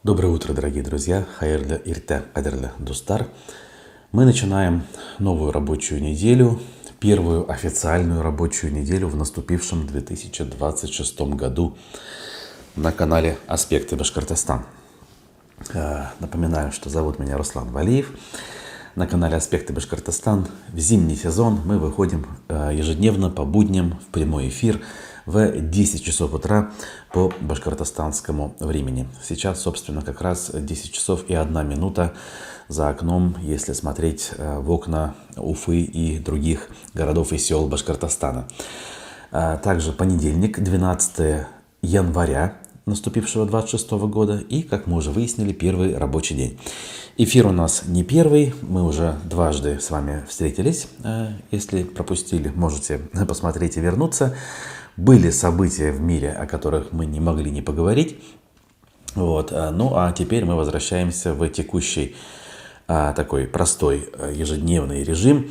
Доброе утро, дорогие друзья. Хайырлы иртә, кадерлі достар. Мы начинаем новую рабочую неделю, первую официальную рабочую неделю в наступившем 2026 году на канале «Аспекты Башкортостан». Напоминаю, что зовут меня Руслан Валиев. На канале «Аспекты Башкортостан» в зимний сезон мы выходим ежедневно по будням в прямой эфир в 10 часов утра по башкортостанскому времени. Сейчас, собственно, как раз 10 часов и 1 минута за окном, если смотреть в окна Уфы и других городов и сел Башкортостана. Также понедельник, 12 января наступившего 26 года и, как мы уже выяснили, первый рабочий день. Эфир у нас не первый, мы уже дважды с вами встретились. Если пропустили, можете посмотреть и вернуться. Были события в мире, о которых мы не могли не поговорить. Ну а теперь мы возвращаемся в текущий такой простой ежедневный режим.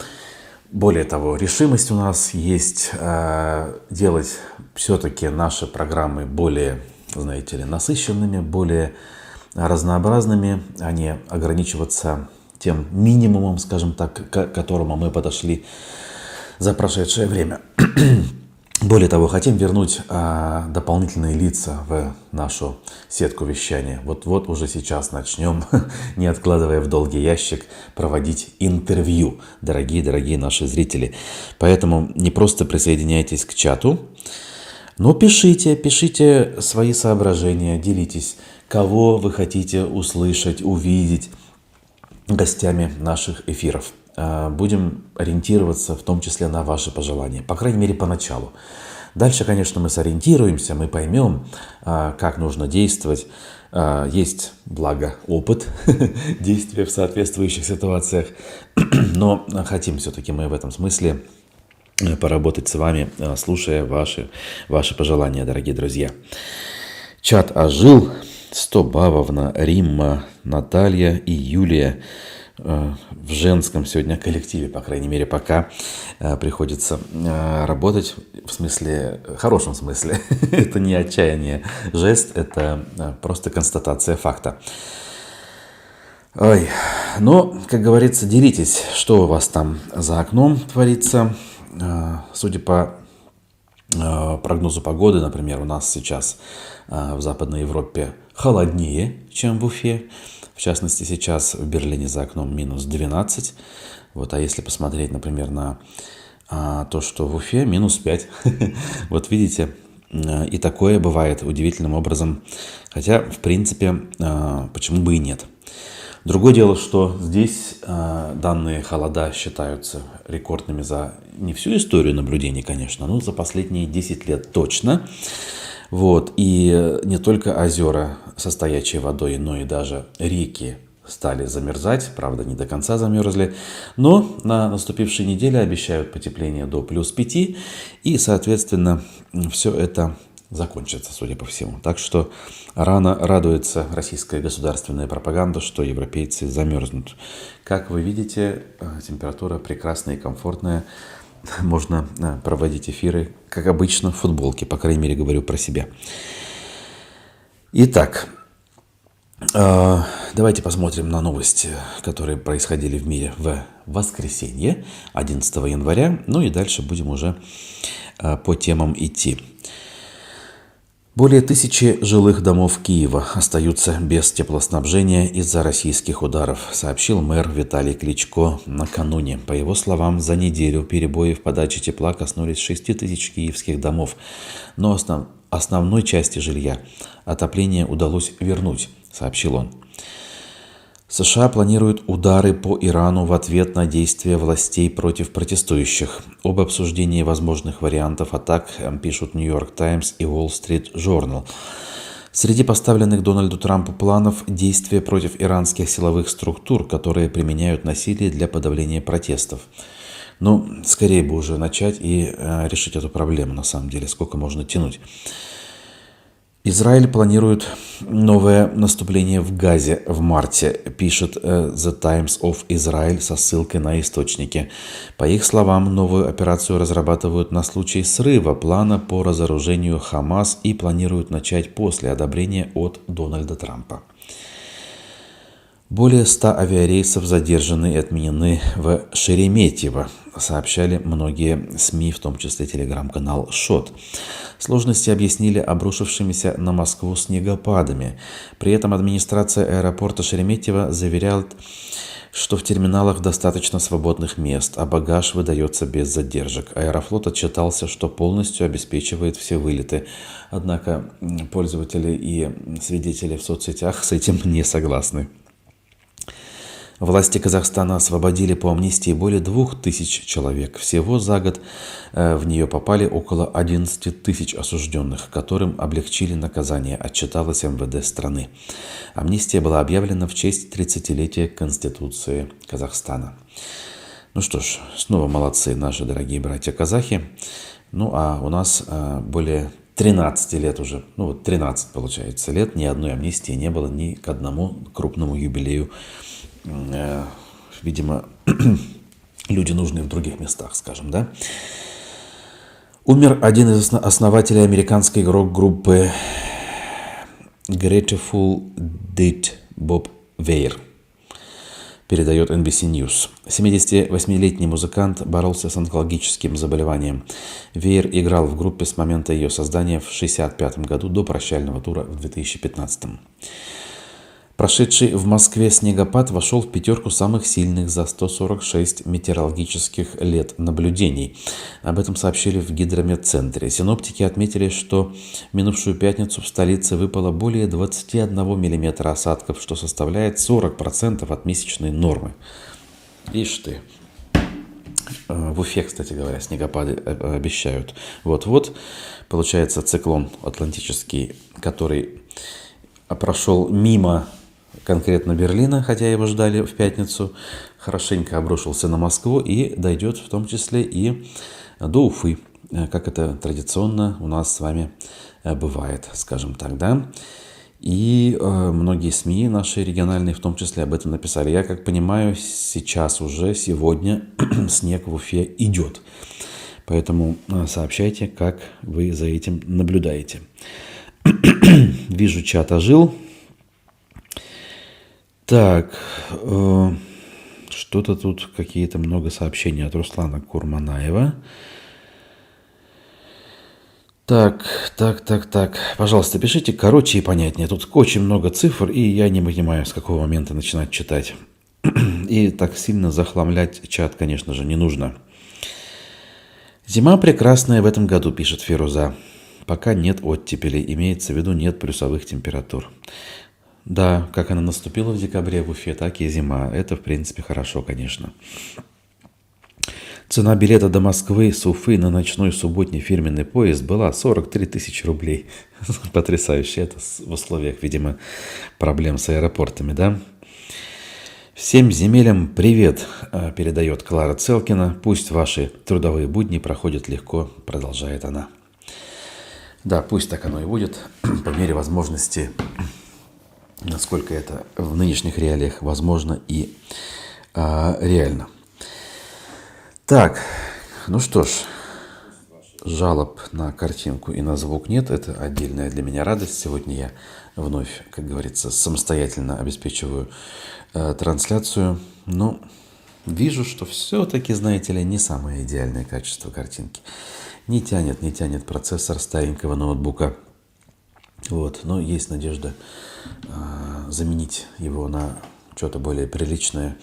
Более того, решимость у нас есть делать все-таки наши программы более, знаете ли, насыщенными, более разнообразными, а не ограничиваться тем минимумом, скажем так, к которому мы подошли за прошедшее время. Более того, хотим вернуть дополнительные лица в нашу сетку вещания. Вот уже сейчас начнем, не откладывая в долгий ящик, проводить интервью, дорогие наши зрители. Поэтому не просто присоединяйтесь к чату, но пишите свои соображения, делитесь, кого вы хотите услышать, увидеть гостями наших эфиров. Будем ориентироваться в том числе на ваши пожелания, по крайней мере, поначалу. Дальше, конечно, мы сориентируемся, мы поймем, как нужно действовать. Есть, благо, опыт действия в соответствующих ситуациях, но хотим все-таки мы в этом смысле поработать с вами, слушая ваши пожелания, дорогие друзья. Чат ожил. 100 Бавовна, Римма, Наталья и Юлия. В женском сегодня коллективе, по крайней мере, пока приходится работать, в смысле, в хорошем смысле. Это не отчаяние, жест, это просто констатация факта. Но, как говорится, делитесь, что у вас там за окном творится. Судя по прогнозу погоды, например, у нас сейчас в Западной Европе холоднее, чем в Уфе. В частности, сейчас в Берлине за окном минус 12. А если посмотреть, например, на то, что в Уфе минус 5. Вот видите, и такое бывает удивительным образом. Хотя, в принципе, почему бы и нет. Другое дело, что здесь данные холода считаются рекордными за не всю историю наблюдений, конечно, но за последние 10 лет точно. И не только озера со стоячей водой, но и даже реки стали замерзать. Правда, не до конца замерзли. Но на наступившей неделе обещают потепление до плюс 5. И, соответственно, все это закончится, судя по всему. Так что рано радуется российская государственная пропаганда, что европейцы замерзнут. Как вы видите, температура прекрасная и комфортная. Можно проводить эфиры, как обычно, в футболке. По крайней мере, говорю про себя. Итак, давайте посмотрим на новости, которые происходили в мире в воскресенье, 11 января. И дальше будем уже по темам идти. Более 1000 жилых домов Киева остаются без теплоснабжения из-за российских ударов, сообщил мэр Виталий Кличко накануне. По его словам, за неделю перебои в подаче тепла коснулись 6000 киевских домов. Но основной части жилья отопление удалось вернуть, сообщил он. США планируют удары по Ирану в ответ на действия властей против протестующих. Об обсуждении возможных вариантов атак пишут New York Times и Wall Street Journal. Среди поставленных Дональду Трампу планов действия против иранских силовых структур, которые применяют насилие для подавления протестов. Скорее бы уже начать и решить эту проблему, на самом деле, сколько можно тянуть. Израиль планирует новое наступление в Газе в марте, пишет The Times of Israel со ссылкой на источники. По их словам, новую операцию разрабатывают на случай срыва плана по разоружению Хамас и планируют начать после одобрения от Дональда Трампа. Более 100 авиарейсов задержаны и отменены в Шереметьево, сообщали многие СМИ, в том числе телеграм-канал «Шот». Сложности объяснили обрушившимися на Москву снегопадами. При этом администрация аэропорта Шереметьево заверяет, что в терминалах достаточно свободных мест, а багаж выдается без задержек. Аэрофлот отчитался, что полностью обеспечивает все вылеты. Однако пользователи и свидетели в соцсетях с этим не согласны. Власти Казахстана освободили по амнистии более 2000 человек. Всего за год в нее попали около 11 тысяч осужденных, которым облегчили наказание, отчиталось МВД страны. Амнистия была объявлена в честь 30-летия Конституции Казахстана. Ну что ж, снова молодцы наши дорогие братья-казахи. Ну а у нас более 13 лет уже, 13 получается лет, ни одной амнистии не было ни к одному крупному юбилею. Видимо, люди нужны в других местах, скажем, да. Умер один из основателей американской рок-группы Grateful Dead Боб Веер, передает NBC News. 78-летний музыкант боролся с онкологическим заболеванием. Веер играл в группе с момента ее создания в 1965 году до прощального тура в 2015. Прошедший в Москве снегопад вошел в пятерку самых сильных за 146 метеорологических лет наблюдений. Об этом сообщили в Гидрометцентре. Синоптики отметили, что в минувшую пятницу в столице выпало более 21 мм осадков, что составляет 40% от месячной нормы. Ишь ты. В Уфе, кстати говоря, снегопады обещают. Вот-вот, получается, циклон атлантический, который прошел мимо конкретно Берлина, хотя его ждали в пятницу, хорошенько обрушился на Москву и дойдет в том числе и до Уфы, как это традиционно у нас с вами бывает, скажем так, да. И многие СМИ наши региональные в том числе об этом написали. Я, как понимаю, сейчас уже, сегодня снег в Уфе идет. Поэтому сообщайте, как вы за этим наблюдаете. Вижу, чат ожил. Так, что-то тут, какие-то много сообщений от Руслана Курманаева. Так. Пожалуйста, пишите короче и понятнее. Тут очень много цифр, и я не понимаю, с какого момента начинать читать. И так сильно захламлять чат, конечно же, не нужно. Зима прекрасная в этом году, пишет Фируза. Пока нет оттепелей, имеется в виду нет плюсовых температур. Да, как она наступила в декабре в Уфе, так и зима. Это, в принципе, хорошо, конечно. Цена билета до Москвы с Уфы на ночной субботний фирменный поезд была 43 тысячи рублей. Потрясающе. Это в условиях, видимо, проблем с аэропортами, да? Всем земелям привет, передает Клара Целкина. Пусть ваши трудовые будни проходят легко, продолжает она. Да, пусть так оно и будет, по мере возможности, насколько это в нынешних реалиях возможно и реально. Так, ну что ж, жалоб на картинку и на звук нет. Это отдельная для меня радость. Сегодня я вновь, как говорится, самостоятельно обеспечиваю трансляцию. Но вижу, что все-таки, знаете ли, не самое идеальное качество картинки. Не тянет процессор старенького ноутбука. Вот, но есть надежда заменить его на что-то более приличное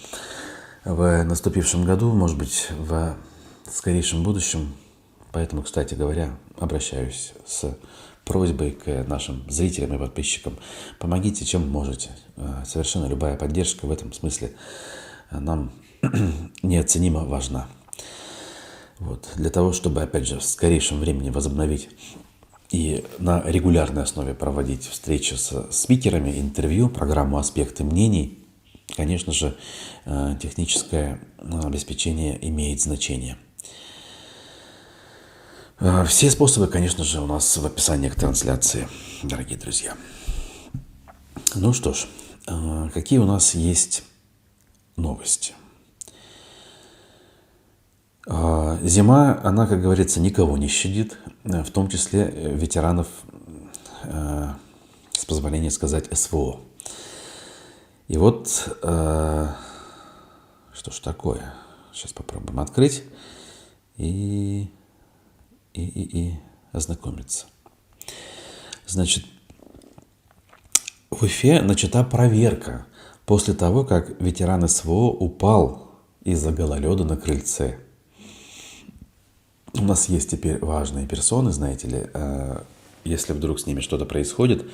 в наступившем году, может быть, в скорейшем будущем. Поэтому, кстати говоря, обращаюсь с просьбой к нашим зрителям и подписчикам. Помогите, чем можете. Совершенно любая поддержка в этом смысле нам неоценимо важна. Вот. Для того, чтобы, опять же, в скорейшем времени возобновить и на регулярной основе проводить встречи с спикерами, интервью, программу «Аспекты мнений», конечно же, техническое обеспечение имеет значение. Все способы, конечно же, у нас в описании к трансляции, дорогие друзья. Ну что ж, какие у нас есть новости? Зима, она, как говорится, никого не щадит, в том числе ветеранов, с позволения сказать, СВО. И вот, что ж такое? Сейчас попробуем открыть и ознакомиться. Значит, в Уфе начата проверка после того, как ветеран СВО упал из-за гололеда на крыльце. У нас есть теперь важные персоны, знаете ли. Если вдруг с ними что-то происходит,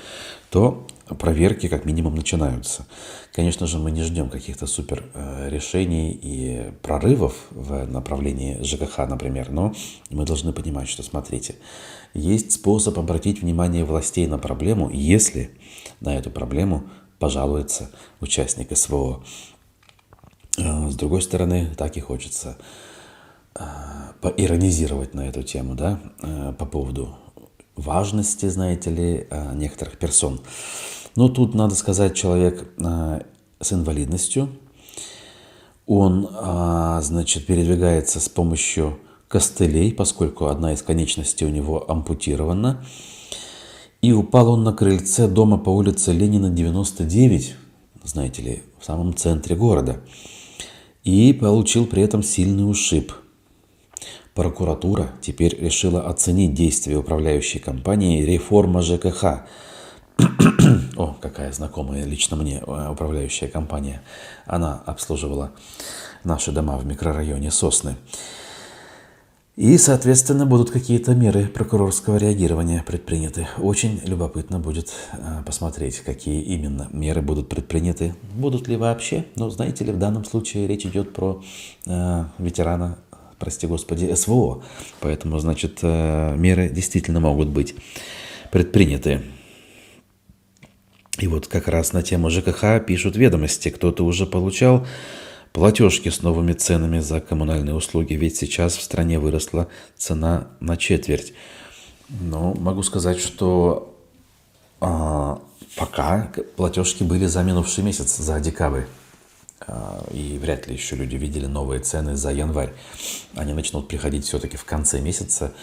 то проверки как минимум начинаются. Конечно же, мы не ждем каких-то супер решений и прорывов в направлении ЖКХ, например, но мы должны понимать, что, смотрите, есть способ обратить внимание властей на проблему, если на эту проблему пожалуется участник СВО. С другой стороны, так и хочется поиронизировать на эту тему, да, по поводу важности, знаете ли, некоторых персон. Но тут, надо сказать, человек с инвалидностью, он, значит, передвигается с помощью костылей, поскольку одна из конечностей у него ампутирована. И упал он на крыльце дома по улице Ленина, 99, знаете ли, в самом центре города. И получил при этом сильный ушиб. Прокуратура теперь решила оценить действия управляющей компании «Реформа ЖКХ». О, какая знакомая лично мне управляющая компания. Она обслуживала наши дома в микрорайоне Сосны. И, соответственно, будут какие-то меры прокурорского реагирования предприняты. Очень любопытно будет посмотреть, какие именно меры будут предприняты. Будут ли вообще? Но, знаете ли, в данном случае речь идет про ветерана, прости господи, СВО. Поэтому, значит, меры действительно могут быть предприняты. И вот как раз на тему ЖКХ пишут ведомости. Кто-то уже получал платежки с новыми ценами за коммунальные услуги, ведь сейчас в стране выросла цена на четверть. Но могу сказать, что пока платежки были за минувший месяц, за декабрь. И вряд ли еще люди видели новые цены за январь. Они начнут приходить все-таки в конце месяца.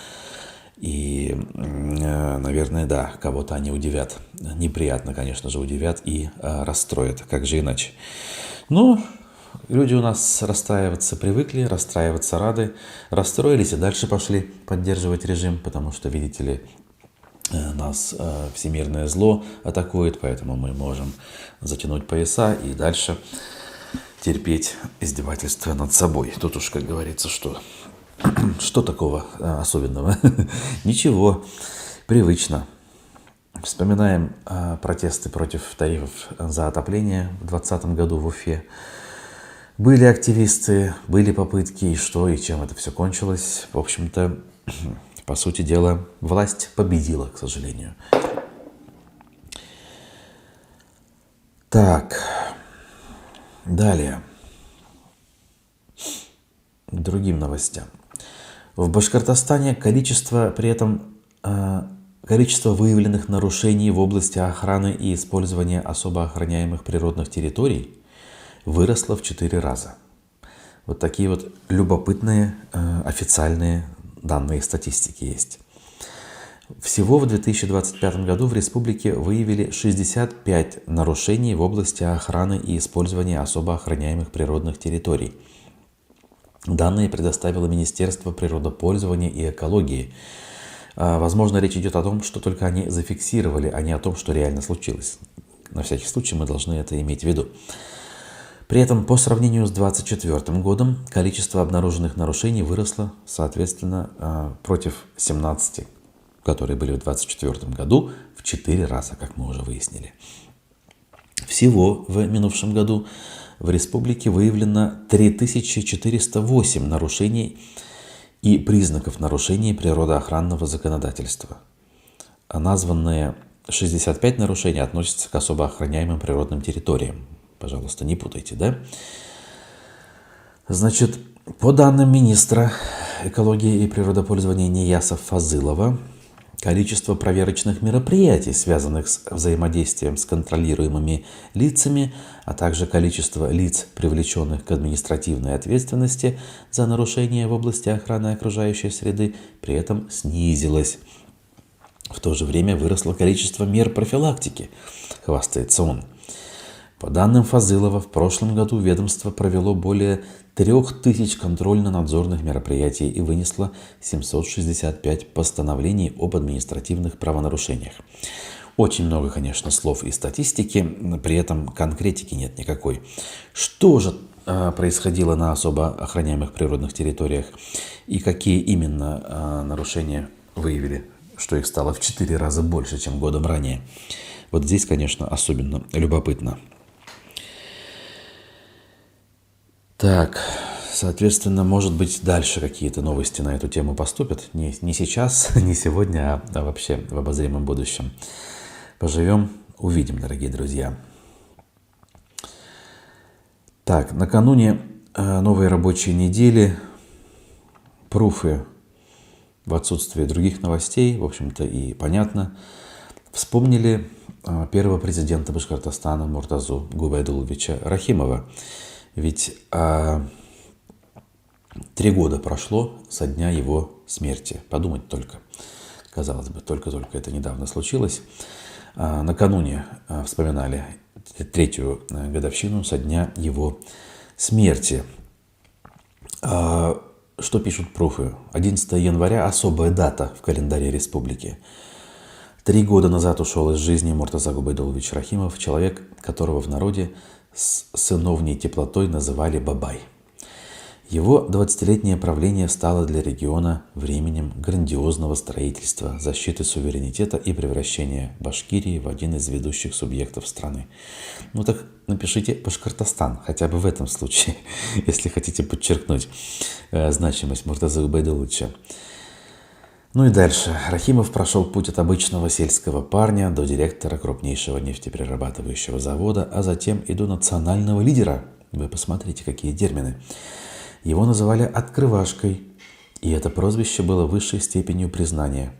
И, наверное, да, кого-то они удивят. Неприятно, конечно же, удивят и расстроят. Как же иначе? Ну, люди у нас расстраиваться привыкли, расстраиваться рады. Расстроились и дальше пошли поддерживать режим, потому что, видите ли, нас всемирное зло атакует, поэтому мы можем затянуть пояса и дальше терпеть издевательства над собой. Тут уж, как говорится, что такого особенного? Ничего, привычно. Вспоминаем протесты против тарифов за отопление в 2020 году в Уфе. Были активисты, были попытки, и что, и чем это все кончилось. В общем-то, по сути дела, власть победила, к сожалению. Так, далее. К другим новостям. В Башкортостане количество выявленных нарушений в области охраны и использования особо охраняемых природных территорий выросло в 4 раза. Вот такие вот любопытные официальные данные статистики есть. Всего в 2025 году в республике выявили 65 нарушений в области охраны и использования особо охраняемых природных территорий. Данные предоставило Министерство природопользования и экологии. Возможно, речь идет о том, что только они зафиксировали, а не о том, что реально случилось. На всякий случай мы должны это иметь в виду. При этом по сравнению с 2024 годом количество обнаруженных нарушений выросло, соответственно, против 17, которые были в 2024 году, в 4 раза, как мы уже выяснили. Всего в минувшем году в республике выявлено 3408 нарушений и признаков нарушений природоохранного законодательства. А названные 65 нарушений относятся к особо охраняемым природным территориям. Пожалуйста, не путайте, да? Значит, по данным министра экологии и природопользования Нияса Фазылова количество проверочных мероприятий, связанных с взаимодействием с контролируемыми лицами, а также количество лиц, привлеченных к административной ответственности за нарушения в области охраны окружающей среды, при этом снизилось. В то же время выросло количество мер профилактики, хвастается он. По данным Фазылова, в прошлом году ведомство провело более 3000 контрольно-надзорных мероприятий и вынесло 765 постановлений об административных правонарушениях. Очень много, конечно, слов и статистики, при этом конкретики нет никакой. Что же происходило на особо охраняемых природных территориях и какие именно нарушения выявили, что их стало в 4 раза больше, чем годом ранее? Вот здесь, конечно, особенно любопытно. Так, соответственно, может быть, дальше какие-то новости на эту тему поступят. Не сейчас, не сегодня, а вообще в обозримом будущем. Поживем, увидим, дорогие друзья. Так, накануне новой рабочей недели пруфы в отсутствие других новостей, в общем-то и понятно, вспомнили первого президента Башкортостана Муртазу Губайдуловича Рахимова. Ведь 3 года прошло со дня его смерти. Подумать только. Казалось бы, только-только это недавно случилось. Накануне вспоминали 3-ю годовщину со дня его смерти. Что пишут пруфы? 11 января – особая дата в календаре республики. 3 года назад ушел из жизни Муртаза Губайдулович Рахимов, человек, которого в народе с сыновней теплотой называли Бабай. Его 20-летнее правление стало для региона временем грандиозного строительства, защиты суверенитета и превращения Башкирии в один из ведущих субъектов страны. Ну так напишите Башкортостан, хотя бы в этом случае, если хотите подчеркнуть значимость Муртазы Губайдуловича. Ну и дальше. Рахимов прошел путь от обычного сельского парня до директора крупнейшего нефтеперерабатывающего завода, а затем и до национального лидера. Вы посмотрите, какие термины. Его называли «открывашкой», и это прозвище было высшей степенью признания.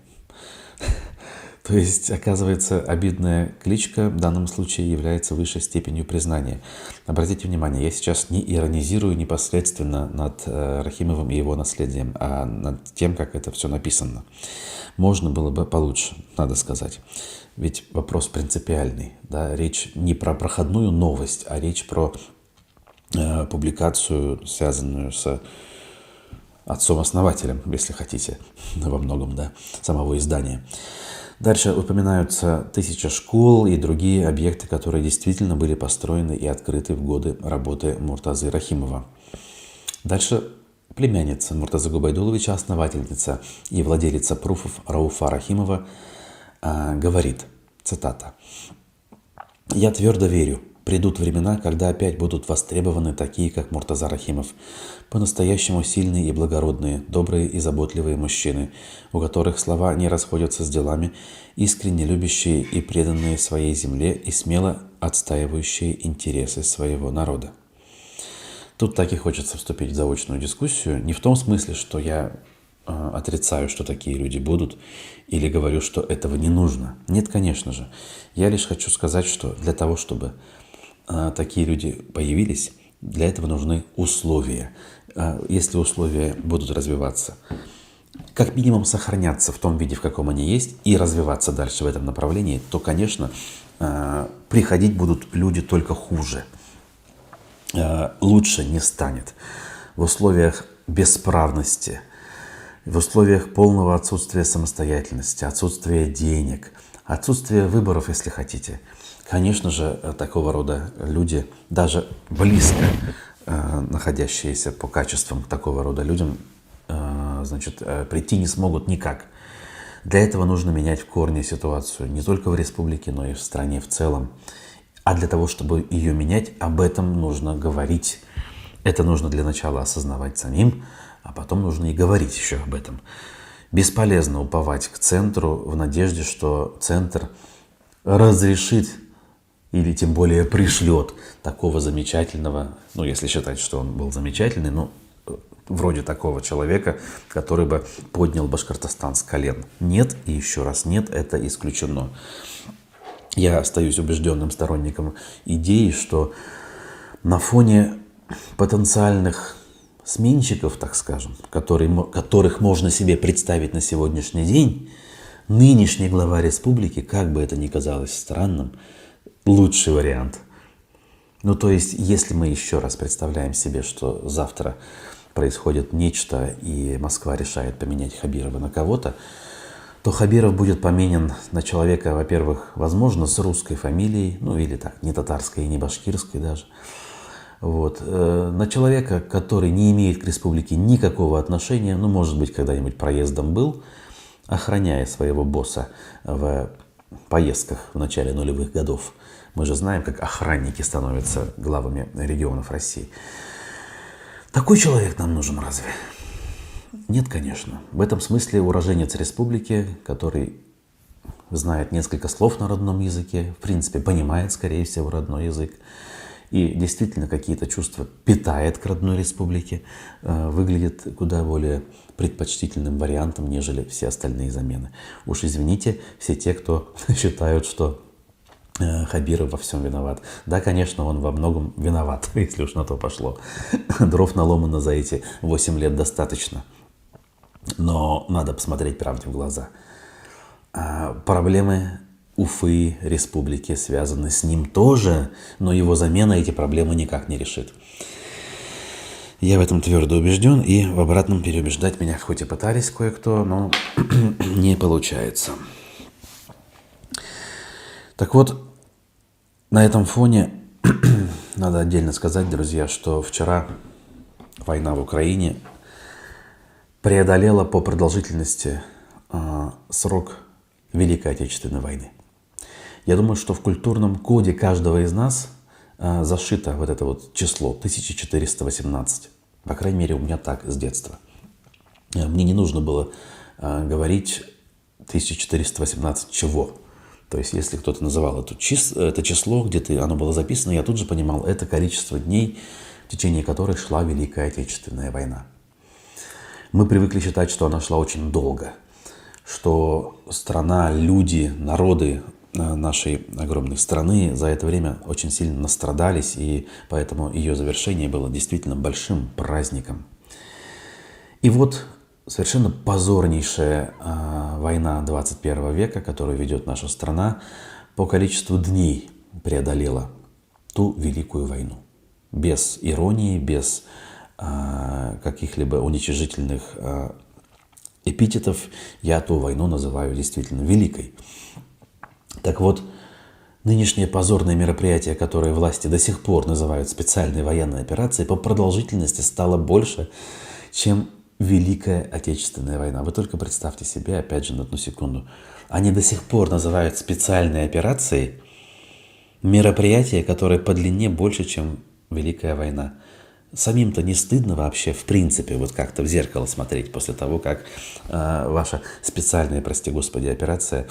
То есть, оказывается, обидная кличка в данном случае является высшей степенью признания. Обратите внимание, я сейчас не иронизирую непосредственно над Рахимовым и его наследием, а над тем, как это все написано. Можно было бы получше, надо сказать. Ведь вопрос принципиальный. Да? Речь не про проходную новость, а речь про публикацию, связанную с отцом-основателем, если хотите, во многом, да, самого издания. Дальше упоминаются 1000 школ и другие объекты, которые действительно были построены и открыты в годы работы Муртазы Рахимова. Дальше племянница Муртазы Губайдуловича, основательница и владелица пруфов Рауфа Рахимова, говорит, цитата: «Я твердо верю, придут времена, когда опять будут востребованы такие, как Муртаза Рахимов, по-настоящему сильные и благородные, добрые и заботливые мужчины, у которых слова не расходятся с делами, искренне любящие и преданные своей земле и смело отстаивающие интересы своего народа». Тут так и хочется вступить в заочную дискуссию, не в том смысле, что я отрицаю, что такие люди будут, или говорю, что этого не нужно. Нет, конечно же. Я лишь хочу сказать, что для того, чтобы такие люди появились, для этого нужны условия. Если условия будут развиваться, как минимум сохраняться в том виде, в каком они есть, и развиваться дальше в этом направлении, то, конечно, приходить будут люди только хуже. Лучше не станет. В условиях бесправности, в условиях полного отсутствия самостоятельности, отсутствия денег, отсутствия выборов, если хотите. Конечно же, такого рода люди, даже близко находящиеся по качествам к такого рода людям, прийти не смогут никак. Для этого нужно менять в корне ситуацию не только в республике, но и в стране в целом. А для того, чтобы ее менять, об этом нужно говорить. Это нужно для начала осознавать самим, а потом нужно и говорить еще об этом. Бесполезно уповать к центру в надежде, что центр разрешит или тем более пришлет такого замечательного, если считать, что он был замечательный, вроде такого человека, который бы поднял Башкортостан с колен. Нет, и еще раз нет, это исключено. Я остаюсь убежденным сторонником идеи, что на фоне потенциальных сменщиков, так скажем, которых можно себе представить на сегодняшний день, нынешний глава республики, как бы это ни казалось странным, лучший вариант. Ну, то есть, если мы еще раз представляем себе, что завтра происходит нечто, и Москва решает поменять Хабирова на кого-то, то Хабиров будет поменен на человека, во-первых, возможно, с русской фамилией, ну или так, не татарской и не башкирской даже. Вот. На человека, который не имеет к республике никакого отношения, ну, может быть, когда-нибудь проездом был, охраняя своего босса в поездках в начале нулевых годов. Мы же знаем, как охранники становятся главами регионов России. Такой человек нам нужен разве? Нет, конечно. В этом смысле уроженец республики, который знает несколько слов на родном языке, в принципе, понимает, скорее всего, родной язык, и действительно какие-то чувства питает к родной республике, выглядит куда более предпочтительным вариантом, нежели все остальные замены. Уж извините, все те, кто считают, что Хабиров во всем виноват. Да, конечно, он во многом виноват, если уж на то пошло. Дров наломано за эти 8 лет достаточно. Но надо посмотреть правде в глаза. Проблемы Уфы, республики, связаны с ним тоже, но его замена эти проблемы никак не решит. Я в этом твердо убежден, и в обратном переубеждать меня хоть и пытались кое-кто, но не получается. Так вот, на этом фоне надо отдельно сказать, друзья, что вчера война в Украине преодолела по продолжительности срок Великой Отечественной войны. Я думаю, что в культурном коде каждого из нас зашито вот это вот число 1418. По крайней мере, у меня так с детства. Мне не нужно было говорить 1418 чего. То есть, если кто-то называл это число, где-то оно было записано, я тут же понимал, это количество дней, в течение которых шла Великая Отечественная война. Мы привыкли считать, что она шла очень долго, что страна, люди, народы нашей огромной страны за это время очень сильно настрадались, и поэтому ее завершение было действительно большим праздником. И вот совершенно позорнейшая война 21 века, которую ведет наша страна, по количеству дней преодолела ту Великую войну. Без иронии, без каких-либо уничижительных эпитетов я ту войну называю действительно великой. Так вот, нынешнее позорное мероприятие, которое власти до сих пор называют специальной военной операцией, по продолжительности стало больше, чем Великая Отечественная война. Вы только представьте себе, опять же, на одну секунду, они до сих пор называют специальной операцией мероприятие, которое по длине больше, чем Великая война. Самим-то не стыдно вообще, в принципе, вот как-то в зеркало смотреть после того, как ваша специальная, прости господи, операция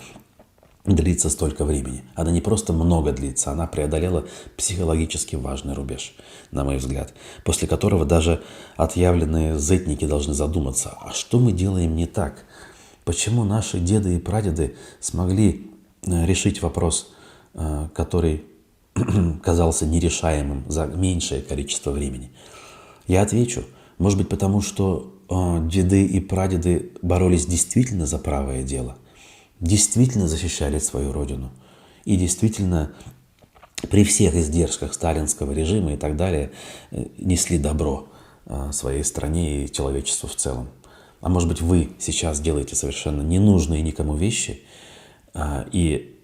длится столько времени. Она не просто много длится, она преодолела психологически важный рубеж, на мой взгляд, после которого даже отъявленные зетники должны задуматься, а что мы делаем не так? Почему наши деды и прадеды смогли решить вопрос, который казался нерешаемым за меньшее количество времени? Я отвечу, может быть, потому что деды и прадеды боролись действительно за правое дело, действительно защищали свою родину и действительно при всех издержках сталинского режима и так далее несли добро своей стране и человечеству в целом. А может быть, вы сейчас делаете совершенно ненужные никому вещи, и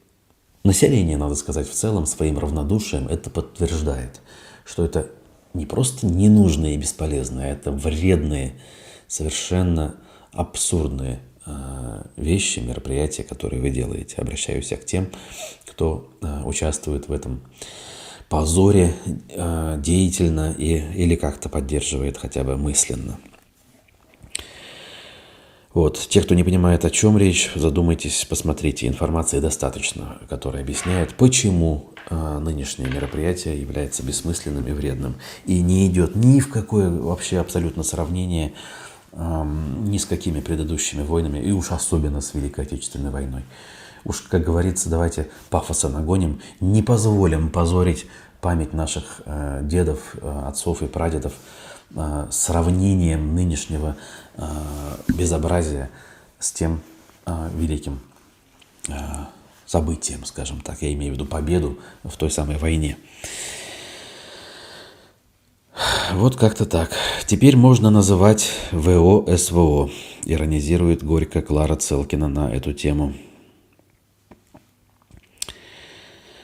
население, надо сказать, в целом своим равнодушием это подтверждает, что это не просто ненужные и бесполезные, а это вредные, совершенно абсурдные вещи, мероприятия, которые вы делаете. Обращаюсь я к тем, кто участвует в этом позоре деятельно или как-то поддерживает хотя бы мысленно. Вот. Те, кто не понимает, о чем речь, задумайтесь, посмотрите. Информации достаточно, которая объясняет, почему нынешнее мероприятие является бессмысленным и вредным. И не идет ни в какое вообще абсолютно сравнение ни с какими предыдущими войнами, и уж особенно с Великой Отечественной войной. Уж, как говорится, давайте пафоса нагоним, не позволим позорить память наших дедов, отцов и прадедов сравнением нынешнего безобразия с тем великим событием, скажем так. Я имею в виду победу в той самой войне. Вот как-то так. Теперь можно называть ВО СВО, иронизирует горько Клара Целкина на эту тему.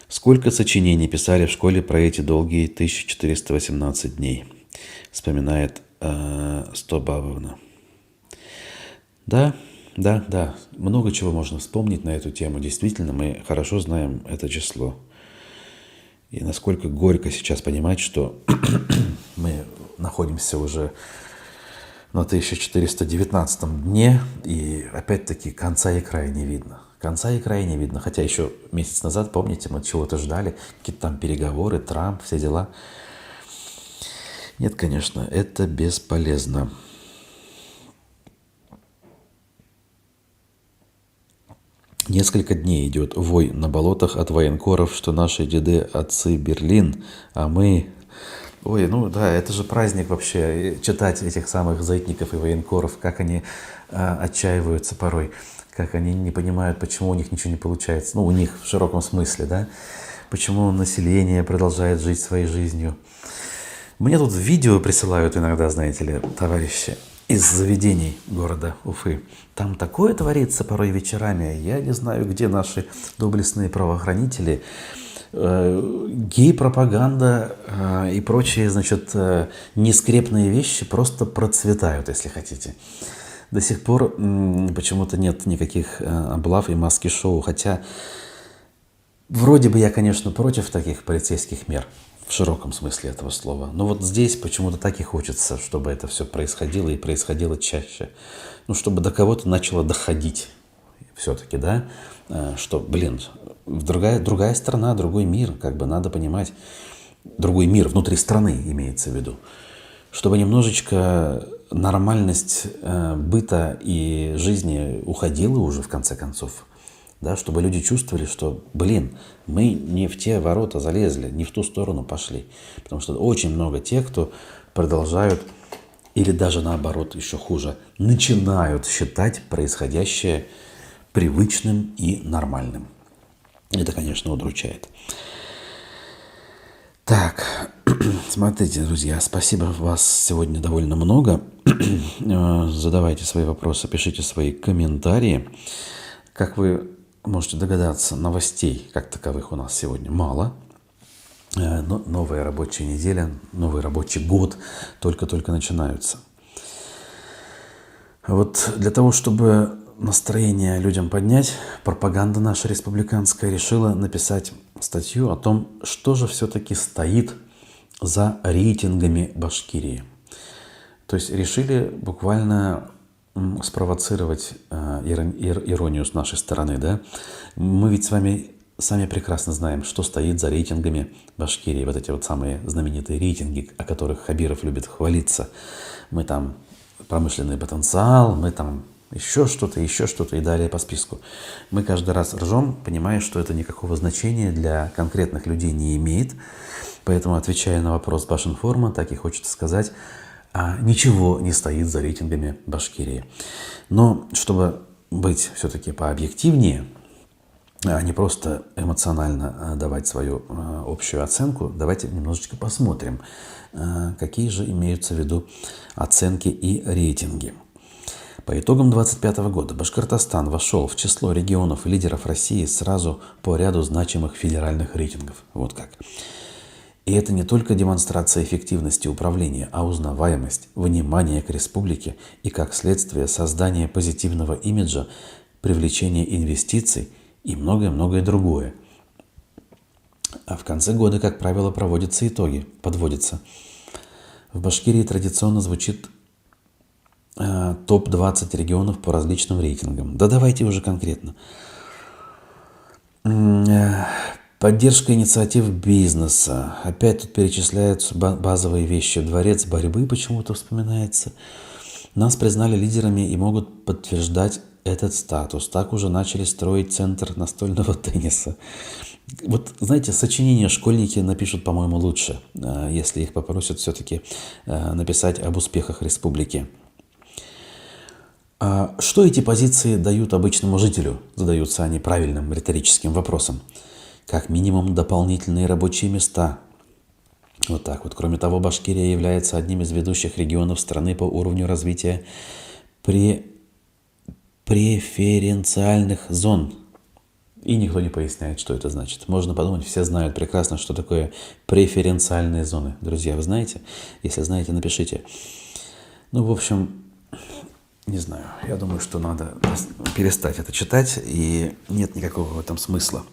Сколько сочинений писали в школе про эти долгие 1418 дней, вспоминает Стобабовна. Да, много чего можно вспомнить на эту тему. Действительно, мы хорошо знаем это число. И насколько горько сейчас понимать, что мы находимся уже на 1419 дне, и опять-таки конца и края не видно. Конца и края не видно. Хотя еще месяц назад, помните, мы чего-то ждали, какие-то там переговоры, Трамп, все дела. Нет, конечно, это бесполезно. Несколько дней идет вой на болотах от военкоров, что наши деды отцы Берлин, а мы... Ой, ну да, это же праздник вообще, читать этих самых зетников и военкоров, как они отчаиваются порой, как они не понимают, почему у них ничего не получается. Ну, у них в широком смысле, да? Почему население продолжает жить своей жизнью. Мне тут видео присылают иногда, знаете ли, товарищи из заведений города Уфы. Там такое творится порой вечерами. Я не знаю, где наши доблестные правоохранители. Гей-пропаганда и прочие, значит, нескрепные вещи просто процветают, если хотите. До сих пор почему-то нет никаких облав и маски-шоу. Хотя вроде бы я, конечно, против таких полицейских мер. В широком смысле этого слова. Но вот здесь почему-то так и хочется, чтобы это все происходило и происходило чаще. Ну, чтобы до кого-то начало доходить все-таки, да? Что, блин, другая страна, другой мир, как бы надо понимать. Другой мир внутри страны имеется в виду. Чтобы немножечко нормальность быта и жизни уходила уже в конце концов. Да, чтобы люди чувствовали, что, блин, мы не в те ворота залезли, не в ту сторону пошли. Потому что очень много тех, кто продолжают, или даже наоборот, еще хуже, начинают считать происходящее привычным и нормальным. Это, конечно, удручает. Так, смотрите, друзья, спасибо, вас сегодня довольно много. Задавайте свои вопросы, пишите свои комментарии. Как вы можете догадаться, новостей как таковых у нас сегодня мало. Но новая рабочая неделя, новый рабочий год только-только начинаются. Вот для того, чтобы настроение людям поднять, пропаганда наша республиканская решила написать статью о том, что же все-таки стоит за рейтингами Башкирии. То есть решили буквально спровоцировать иронию с нашей стороны, да? Мы ведь с вами сами прекрасно знаем, что стоит за рейтингами Башкирии. Вот эти вот самые знаменитые рейтинги, о которых Хабиров любит хвалиться. Мы там промышленный потенциал, мы там еще что-то и далее по списку. Мы каждый раз ржем, понимая, что это никакого значения для конкретных людей не имеет. Поэтому, отвечая на вопрос Башинформа, так и хочется сказать, ничего не стоит за рейтингами Башкирии. Но чтобы быть все-таки пообъективнее, а не просто эмоционально давать свою общую оценку, давайте немножечко посмотрим, какие же имеются в виду оценки и рейтинги. По итогам 2025 года Башкортостан вошел в число регионов и лидеров России сразу по ряду значимых федеральных рейтингов. Вот как. И это не только демонстрация эффективности управления, а узнаваемость, внимание к республике и, как следствие, создание позитивного имиджа, привлечение инвестиций и многое-многое другое. А в конце года, как правило, подводятся. В Башкирии традиционно звучит топ-20 регионов по различным рейтингам. Да давайте уже конкретно. Поддержка инициатив бизнеса. Опять тут перечисляются базовые вещи. Дворец борьбы почему-то вспоминается. Нас признали лидерами и могут подтверждать этот статус. Так уже начали строить центр настольного тенниса. Вот, знаете, сочинения школьники напишут, по-моему, лучше, если их попросят все-таки написать об успехах республики. Что эти позиции дают обычному жителю? Задаются они правильным риторическим вопросом. Как минимум дополнительные рабочие места. Вот так вот. Кроме того, Башкирия является одним из ведущих регионов страны по уровню развития преференциальных зон. И никто не поясняет, что это значит. Можно подумать, все знают прекрасно, что такое преференциальные зоны. Друзья, вы знаете? Если знаете, напишите. Ну, в общем, не знаю. Я думаю, что надо перестать это читать, и нет никакого в этом смысла.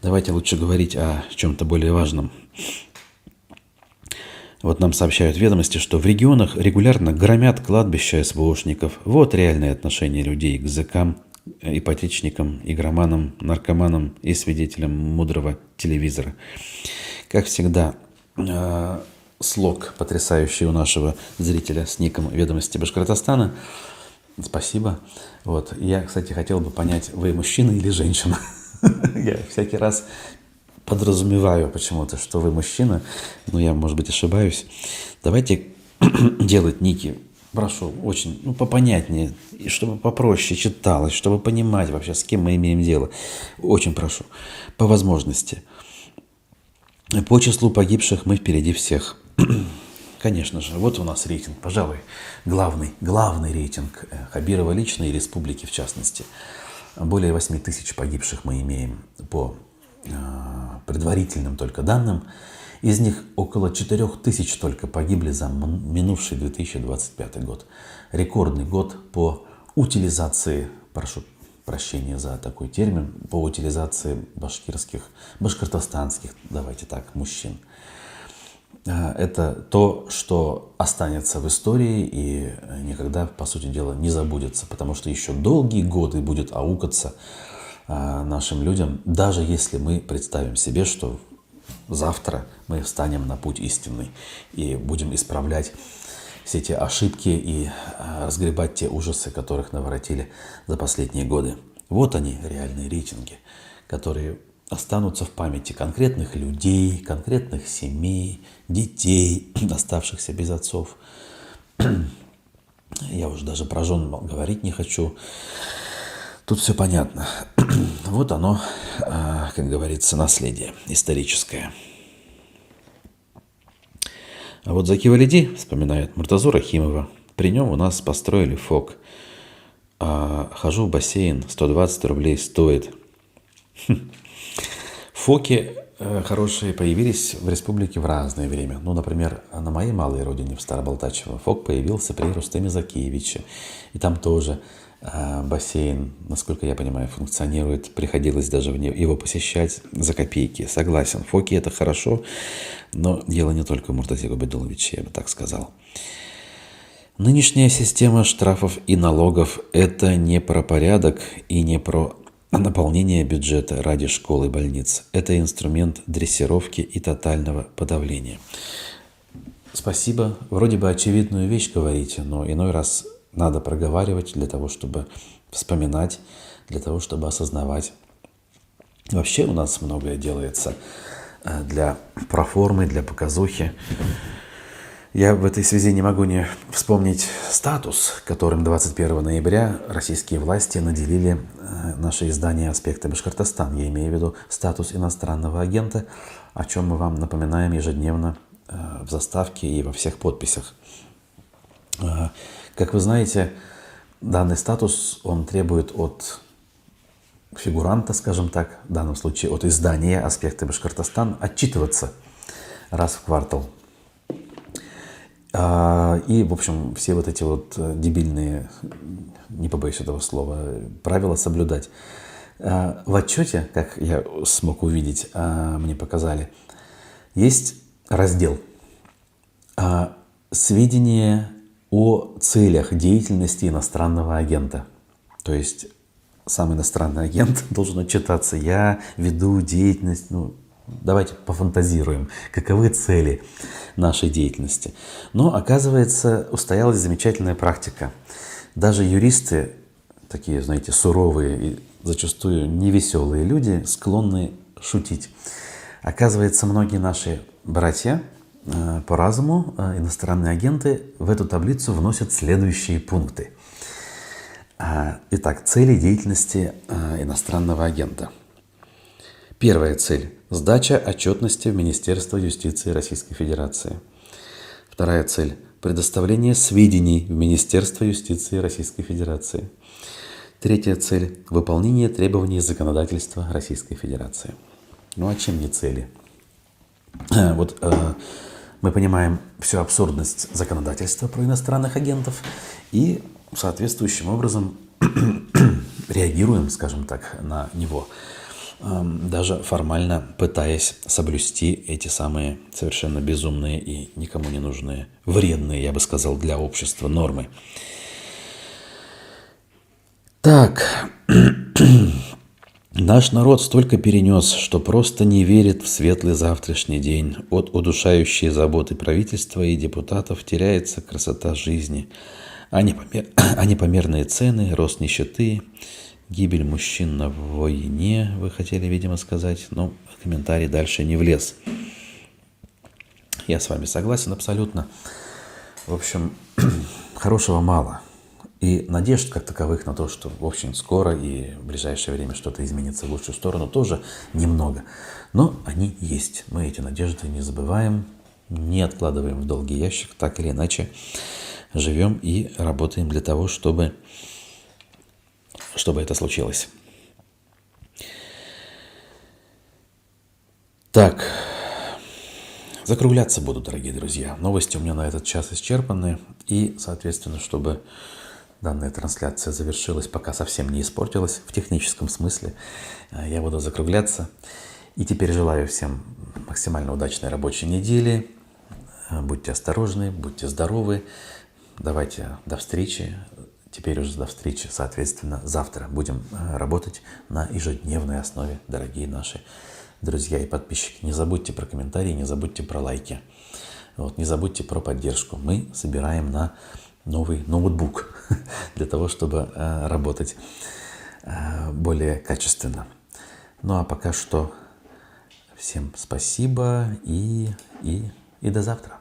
Давайте лучше говорить о чем-то более важном. Вот нам сообщают ведомости, что в регионах регулярно громят кладбища СВОшников. Вот реальное отношение людей к зэкам, ипотечникам, игроманам, наркоманам и свидетелям мудрого телевизора. Как всегда, слог потрясающий у нашего зрителя с ником «Ведомости Башкортостана». Спасибо. Вот. Я, кстати, хотел бы понять, вы мужчина или женщина? Я всякий раз подразумеваю почему-то, что вы мужчина, но я, может быть, ошибаюсь. Давайте делать ники, прошу, очень, попонятнее, и чтобы попроще читалось, чтобы понимать вообще, с кем мы имеем дело. Очень прошу, по возможности. По числу погибших мы впереди всех. Конечно же, вот у нас рейтинг, пожалуй, главный рейтинг Хабирова лично и республики в частности. Более 8 тысяч погибших мы имеем по предварительным только данным. Из них около 4 тысяч только погибли за минувший 2025 год. Рекордный год по утилизации, прошу прощения за такой термин, по утилизации башкортостанских, давайте так, мужчин. Это то, что останется в истории и никогда, по сути дела, не забудется, потому что еще долгие годы будет аукаться нашим людям, даже если мы представим себе, что завтра мы встанем на путь истинный и будем исправлять все те ошибки и разгребать те ужасы, которых наворотили за последние годы. Вот они, реальные рейтинги, которые останутся в памяти конкретных людей, конкретных семей, детей, оставшихся без отцов. Я уже даже про жен говорить не хочу. Тут все понятно. Вот оно, как говорится, наследие историческое. А вот Заки Валиди вспоминает Муртазу Рахимова. При нем у нас построили ФОК. Хожу в бассейн, 120 рублей стоит. ФОКи хорошие появились в республике в разное время. Ну, например, на моей малой родине, в Старобалтачево, ФОК появился при Рустеме Закиевиче. И там тоже бассейн, насколько я понимаю, функционирует. Приходилось даже его посещать за копейки. Согласен, ФОКи это хорошо, но дело не только в Муртазе Губайдуловиче, я бы так сказал. Нынешняя система штрафов и налогов – это не про порядок и не про наполнение бюджета ради школ и больниц. Это инструмент дрессировки и тотального подавления. Спасибо. Вроде бы очевидную вещь говорите, но иной раз надо проговаривать для того, чтобы вспоминать, для того, чтобы осознавать. Вообще у нас многое делается для проформы, для показухи. Я в этой связи не могу не вспомнить статус, которым 21 ноября российские власти наделили наше издание «Аспекты Башкортостан». Я имею в виду статус иностранного агента, о чем мы вам напоминаем ежедневно в заставке и во всех подписях. Как вы знаете, данный статус, он требует от фигуранта, скажем так, в данном случае от издания «Аспекты Башкортостан», отчитываться раз в квартал. И, в общем, все вот эти вот дебильные, не побоюсь этого слова, правила соблюдать. В отчете, как я смог увидеть, мне показали, есть раздел «Сведения о целях деятельности иностранного агента. То есть сам иностранный агент должен отчитаться: я веду деятельность, давайте пофантазируем, каковы цели нашей деятельности. Но, оказывается, устоялась замечательная практика. Даже юристы, такие, знаете, суровые и зачастую невеселые люди, склонны шутить. Оказывается, многие наши братья по разуму, иностранные агенты, в эту таблицу вносят следующие пункты. Итак, цели деятельности иностранного агента. Первая цель – сдача отчетности в Министерство юстиции Российской Федерации. Вторая цель – предоставление сведений в Министерство юстиции Российской Федерации. Третья цель – выполнение требований законодательства Российской Федерации. А чем не цели? Вот мы понимаем всю абсурдность законодательства про иностранных агентов и соответствующим образом реагируем, скажем так, на него, даже формально пытаясь соблюсти эти самые совершенно безумные и никому не нужные, вредные, я бы сказал, для общества нормы. Так, наш народ столько перенес, что просто не верит в светлый завтрашний день. От удушающей заботы правительства и депутатов теряется красота жизни. А непомерные цены, рост нищеты, гибель мужчин на войне, вы хотели, видимо, сказать, но комментарий дальше не влез. Я с вами согласен абсолютно. В общем, хорошего мало. И надежд как таковых на то, что, в общем, скоро и в ближайшее время что-то изменится в лучшую сторону, тоже немного. Но они есть. Мы эти надежды не забываем, не откладываем в долгий ящик, так или иначе живем и работаем для того, чтобы это случилось. Так, закругляться буду, дорогие друзья. Новости у меня на этот час исчерпаны. И, соответственно, чтобы данная трансляция завершилась, пока совсем не испортилась в техническом смысле, я буду закругляться. И теперь желаю всем максимально удачной рабочей недели. Будьте осторожны, будьте здоровы. Давайте до встречи. Теперь уже до встречи, соответственно, завтра будем работать на ежедневной основе, дорогие наши друзья и подписчики. Не забудьте про комментарии, не забудьте про лайки. Не забудьте про поддержку. Мы собираем на новый ноутбук для того, чтобы работать более качественно. А пока что всем спасибо и до завтра.